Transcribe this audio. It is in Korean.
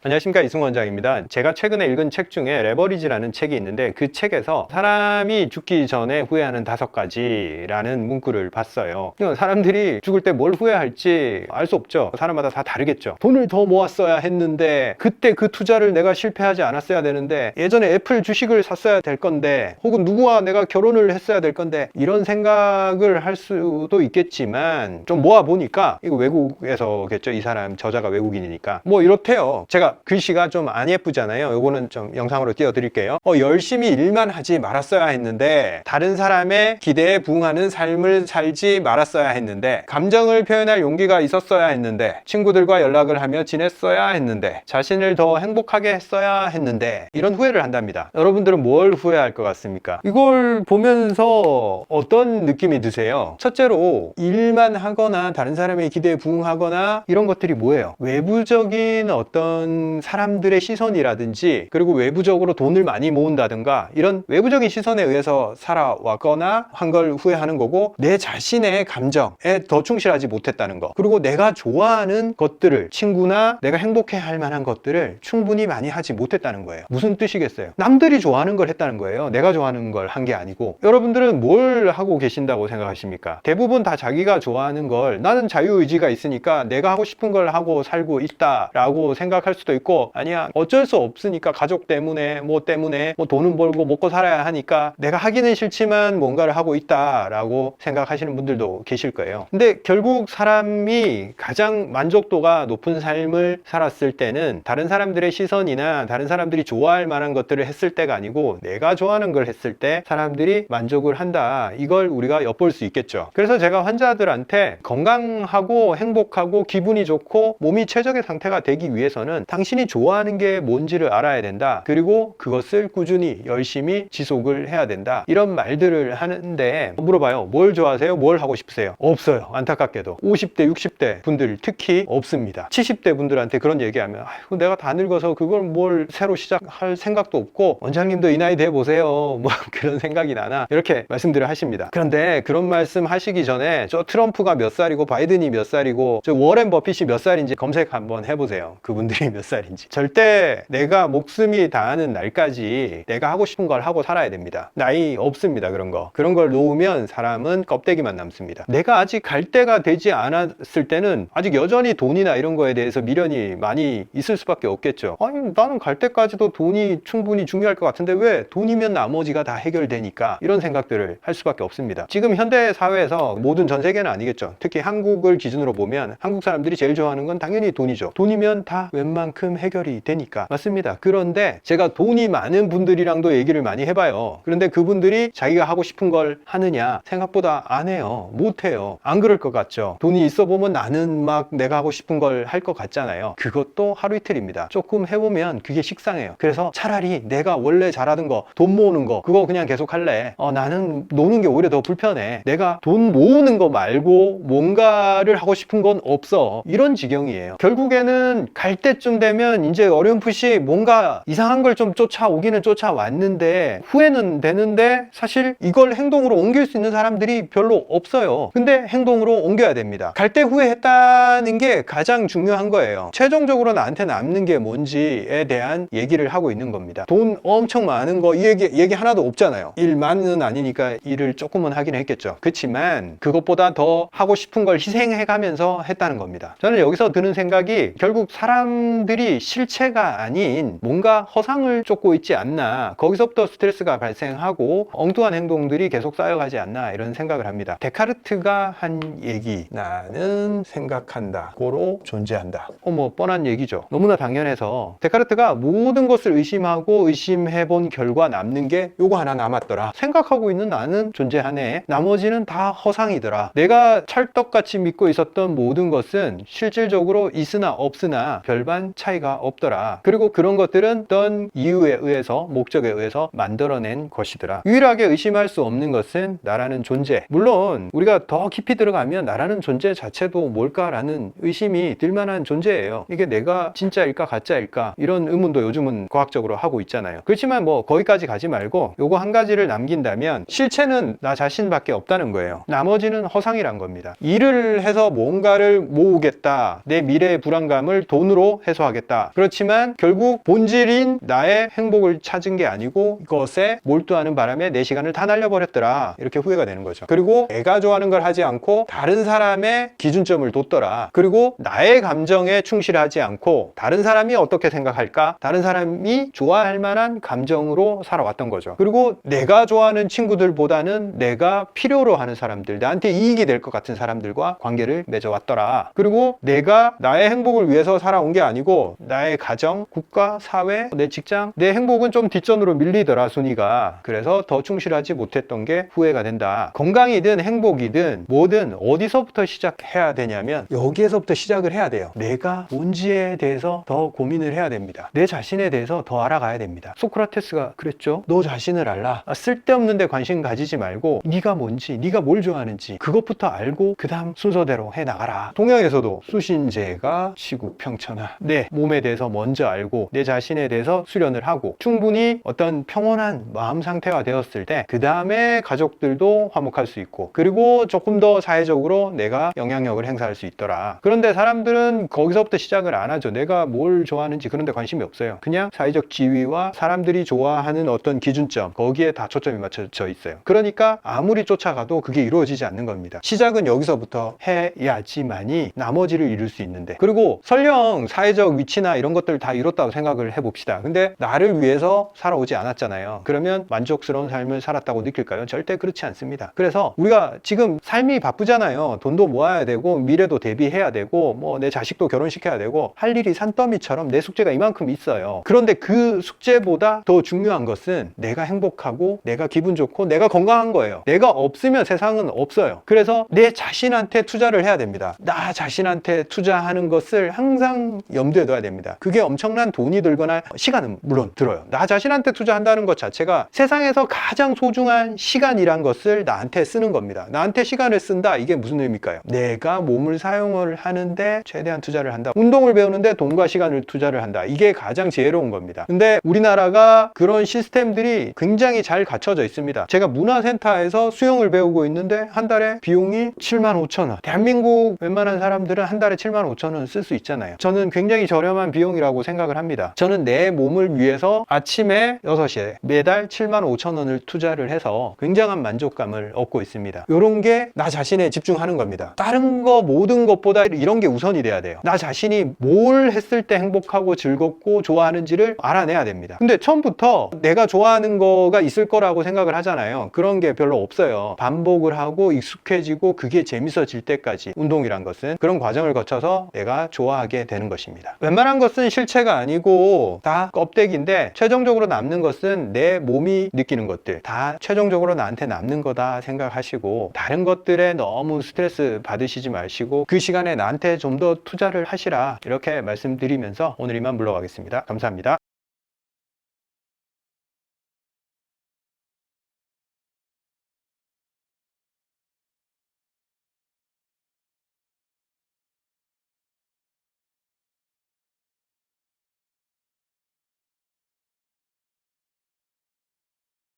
안녕하십니까, 이승훈 원장입니다. 제가 최근에 읽은 책 중에 레버리지라는 책이 있는데 그 책에서 사람이 죽기 전에 후회하는 5가지라는 문구를 봤어요. 사람들이 죽을 때 뭘 후회할지 알 수 없죠. 사람마다 다 다르겠죠. 돈을 더 모았어야 했는데, 그때 그 투자를 내가 실패하지 않았어야 되는데, 예전에 애플 주식을 샀어야 될 건데, 혹은 누구와 내가 결혼을 했어야 될 건데, 이런 생각을 할 수도 있겠지만 좀 모아보니까 이거 외국에서겠죠. 이 사람 저자가 외국인이니까 뭐 이렇대요. 제가 글씨가 좀 안 예쁘잖아요. 요거는 좀 영상으로 띄워드릴게요. 열심히 일만 하지 말았어야 했는데, 다른 사람의 기대에 부응하는 삶을 살지 말았어야 했는데, 감정을 표현할 용기가 있었어야 했는데, 친구들과 연락을 하며 지냈어야 했는데, 자신을 더 행복하게 했어야 했는데, 이런 후회를 한답니다. 여러분들은 뭘 후회할 것 같습니까? 이걸 보면서 어떤 느낌이 드세요? 첫째로, 일만 하거나 다른 사람의 기대에 부응하거나 이런 것들이 뭐예요? 외부적인 어떤 사람들의 시선이라든지, 그리고 외부적으로 돈을 많이 모은다든가, 이런 외부적인 시선에 의해서 살아왔거나 한 걸 후회하는 거고, 내 자신의 감정에 더 충실하지 못했다는 거, 그리고 내가 좋아하는 것들을, 친구나 내가 행복해 할 만한 것들을 충분히 많이 하지 못했다는 거예요. 무슨 뜻이겠어요? 남들이 좋아하는 걸 했다는 거예요. 내가 좋아하는 걸 한 게 아니고. 여러분들은 뭘 하고 계신다고 생각하십니까? 대부분 다 자기가 좋아하는 걸, 나는 자유의지가 있으니까 내가 하고 싶은 걸 하고 살고 있다라고 생각할 수도 있고, 아니야, 어쩔 수 없으니까, 가족 때문에 뭐 돈은 벌고 먹고 살아야 하니까 내가 하기는 싫지만 뭔가를 하고 있다라고 생각하시는 분들도 계실 거예요. 근데 결국 사람이 가장 만족도가 높은 삶을 살았을 때는 다른 사람들의 시선이나 다른 사람들이 좋아할 만한 것들을 했을 때가 아니고, 내가 좋아하는 걸 했을 때 사람들이 만족을 한다, 이걸 우리가 엿볼 수 있겠죠. 그래서 제가 환자들한테 건강하고 행복하고 기분이 좋고 몸이 최적의 상태가 되기 위해서는 당신이 좋아하는 게 뭔지를 알아야 된다, 그리고 그것을 꾸준히 열심히 지속을 해야 된다, 이런 말들을 하는데, 물어봐요. 뭘 좋아하세요? 뭘 하고 싶으세요? 없어요. 안타깝게도 50대 60대 분들 특히 없습니다. 70대 분들한테 그런 얘기하면, 아이고, 내가 다 늙어서 그걸 뭘 새로 시작할 생각도 없고, 원장님도 이 나이 돼 보세요, 뭐 그런 생각이 나나, 이렇게 말씀들을 하십니다. 그런데 그런 말씀 하시기 전에 저 트럼프가 몇 살이고 바이든이 몇 살이고 저 워렌 버핏이 몇 살인지 검색 한번 해보세요. 그분들이 몇 살인지. 절대 내가 목숨이 다하는 날까지 내가 하고 싶은 걸 하고 살아야 됩니다. 나이 없습니다. 그런 걸 놓으면 사람은 껍데기만 남습니다. 내가 아직 갈 때가 되지 않았을 때는 아직 여전히 돈이나 이런 거에 대해서 미련이 많이 있을 수밖에 없겠죠. 아니, 나는 갈 때까지도 돈이 충분히 중요할 것 같은데 왜 돈이면 나머지가 다 해결되니까, 이런 생각들을 할 수밖에 없습니다. 지금 현대 사회에서, 모든 전 세계는 아니겠죠, 특히 한국을 기준으로 보면 한국 사람들이 제일 좋아하는 건 당연히 돈이죠. 돈이면 다 웬만큼 해결이 되니까. 맞습니다. 그런데 제가 돈이 많은 분들이랑도 얘기를 많이 해봐요. 그런데 그분들이 자기가 하고 싶은 걸 하느냐? 생각보다 안 해요. 못 해요. 안 그럴 것 같죠? 돈이 있어 보면 나는 막 내가 하고 싶은 걸 할 것 같잖아요. 그것도 하루 이틀입니다. 조금 해보면 그게 식상해요. 그래서 차라리 내가 원래 잘하던 거, 돈 모으는 거, 그거 그냥 계속 할래. 나는 노는 게 오히려 더 불편해. 내가 돈 모으는 거 말고 뭔가를 하고 싶은 건 없어. 이런 지경이에요. 결국에는 갈 때쯤 되면 이제 어렴풋이 뭔가 이상한 걸 좀 쫓아오기는 쫓아왔는데, 후회는 되는데, 사실 이걸 행동으로 옮길 수 있는 사람들이 별로 없어요. 근데 행동으로 옮겨야 됩니다. 갈 때 후회했다는 게 가장 중요한 거예요. 최종적으로 나한테 남는 게 뭔지에 대한 얘기를 하고 있는 겁니다. 돈 엄청 많은 거, 이 얘기 하나도 없잖아요. 일만은 아니니까 일을 조금은 하긴 했겠죠. 그렇지만 그것보다 더 하고 싶은 걸 희생해가면서 했다는 겁니다. 저는 여기서 드는 생각이, 결국 사람들이 실체가 아닌 뭔가 허상을 쫓고 있지 않나, 거기서부터 스트레스가 발생하고 엉뚱한 행동들이 계속 쌓여가지 않나, 이런 생각을 합니다. 데카르트가 한 얘기, 나는 생각한다, 고로 존재한다. 뭐 뻔한 얘기죠. 너무나 당연해서 데카르트가 모든 것을 의심하고 의심해본 결과 남는 게 요거 하나 남았더라. 생각하고 있는 나는 존재하네. 나머지는 다 허상이더라. 내가 찰떡같이 믿고 있었던 모든 것은 실질적으로 있으나 없으나 별반 차이가 없더라. 그리고 그런 것들은 어떤 이유에 의해서, 목적에 의해서 만들어낸 것이더라. 유일하게 의심할 수 없는 것은 나라는 존재. 물론 우리가 더 깊이 들어가면 나라는 존재 자체도 뭘까라는 의심이 들만한 존재예요. 이게 내가 진짜일까 가짜일까, 이런 의문도 요즘은 과학적으로 하고 있잖아요. 그렇지만 뭐 거기까지 가지 말고 요거 한 가지를 남긴다면, 실체는 나 자신밖에 없다는 거예요. 나머지는 허상이란 겁니다. 일을 해서 뭔가를 모으겠다, 내 미래의 불안감을 돈으로 해소하겠다, 좋아하겠다. 그렇지만 결국 본질인 나의 행복을 찾은 게 아니고 이것에 몰두하는 바람에 내 시간을 다 날려버렸더라. 이렇게 후회가 되는 거죠. 그리고 내가 좋아하는 걸 하지 않고 다른 사람의 기준점을 뒀더라. 그리고 나의 감정에 충실하지 않고 다른 사람이 어떻게 생각할까? 다른 사람이 좋아할 만한 감정으로 살아왔던 거죠. 그리고 내가 좋아하는 친구들보다는 내가 필요로 하는 사람들, 나한테 이익이 될 것 같은 사람들과 관계를 맺어왔더라. 그리고 내가 나의 행복을 위해서 살아온 게 아니고 나의 가정, 국가, 사회, 내 직장, 내 행복은 좀 뒷전으로 밀리더라, 순위가. 그래서 더 충실하지 못했던 게 후회가 된다. 건강이든 행복이든 뭐든 어디서부터 시작해야 되냐면 여기에서부터 시작을 해야 돼요. 내가 뭔지에 대해서 더 고민을 해야 됩니다. 내 자신에 대해서 더 알아가야 됩니다. 소크라테스가 그랬죠. 너 자신을 알라. 쓸데없는 데 관심 가지지 말고 네가 뭔지, 네가 뭘 좋아하는지 그것부터 알고 그 다음 순서대로 해나가라. 동양에서도 수신제가 시국평천하, 내 몸에 대해서 먼저 알고 내 자신에 대해서 수련을 하고 충분히 어떤 평온한 마음 상태가 되었을 때 그 다음에 가족들도 화목할 수 있고 그리고 조금 더 사회적으로 내가 영향력을 행사할 수 있더라. 그런데 사람들은 거기서부터 시작을 안 하죠. 내가 뭘 좋아하는지 그런 데 관심이 없어요. 그냥 사회적 지위와 사람들이 좋아하는 어떤 기준점, 거기에 다 초점이 맞춰져 있어요. 그러니까 아무리 쫓아가도 그게 이루어지지 않는 겁니다. 시작은 여기서부터 해야지만이 나머지를 이룰 수 있는데, 그리고 설령 사회적 위치나 이런 것들 다 이뤘다고 생각을 해봅시다. 근데 나를 위해서 살아오지 않았잖아요. 그러면 만족스러운 삶을 살았다고 느낄까요? 절대 그렇지 않습니다. 그래서 우리가 지금 삶이 바쁘잖아요. 돈도 모아야 되고 미래도 대비해야 되고 뭐 내 자식도 결혼시켜야 되고 할 일이 산더미처럼 내 숙제가 이만큼 있어요. 그런데 그 숙제보다 더 중요한 것은 내가 행복하고 내가 기분 좋고 내가 건강한 거예요. 내가 없으면 세상은 없어요. 그래서 내 자신한테 투자를 해야 됩니다. 나 자신한테 투자하는 것을 항상 염두에 둬야 됩니다. 그게 엄청난 돈이 들거나 시간은 물론 들어요. 나 자신한테 투자한다는 것 자체가 세상에서 가장 소중한 시간이란 것을 나한테 쓰는 겁니다. 나한테 시간을 쓴다, 이게 무슨 의미일까요? 내가 몸을 사용을 하는데 최대한 투자를 한다. 운동을 배우는데 돈과 시간을 투자를 한다. 이게 가장 지혜로운 겁니다. 근데 우리나라가 그런 시스템들이 굉장히 잘 갖춰져 있습니다. 제가 문화센터에서 수영을 배우고 있는데 한 달에 비용이 75,000원. 대한민국 웬만한 사람들은 한 달에 75,000원 쓸 수 있잖아요. 저는 굉장히 저렴한 비용이라고 생각을 합니다. 저는 내 몸을 위해서 아침에 6시에 매달 75,000원을 투자를 해서 굉장한 만족감을 얻고 있습니다. 이런 게 나 자신에 집중하는 겁니다. 다른 거 모든 것보다 이런 게 우선이 돼야 돼요. 나 자신이 뭘 했을 때 행복하고 즐겁고 좋아하는지를 알아내야 됩니다. 근데 처음부터 내가 좋아하는 거가 있을 거라고 생각을 하잖아요. 그런 게 별로 없어요. 반복을 하고 익숙해지고 그게 재밌어질 때까지, 운동이란 것은 그런 과정을 거쳐서 내가 좋아하게 되는 것입니다. 웬만한 것은 실체가 아니고 다 껍데기인데 최종적으로 남는 것은 내 몸이 느끼는 것들, 다 최종적으로 나한테 남는 거다 생각하시고 다른 것들에 너무 스트레스 받으시지 마시고 그 시간에 나한테 좀 더 투자를 하시라, 이렇게 말씀드리면서 오늘 이만 물러가겠습니다. 감사합니다.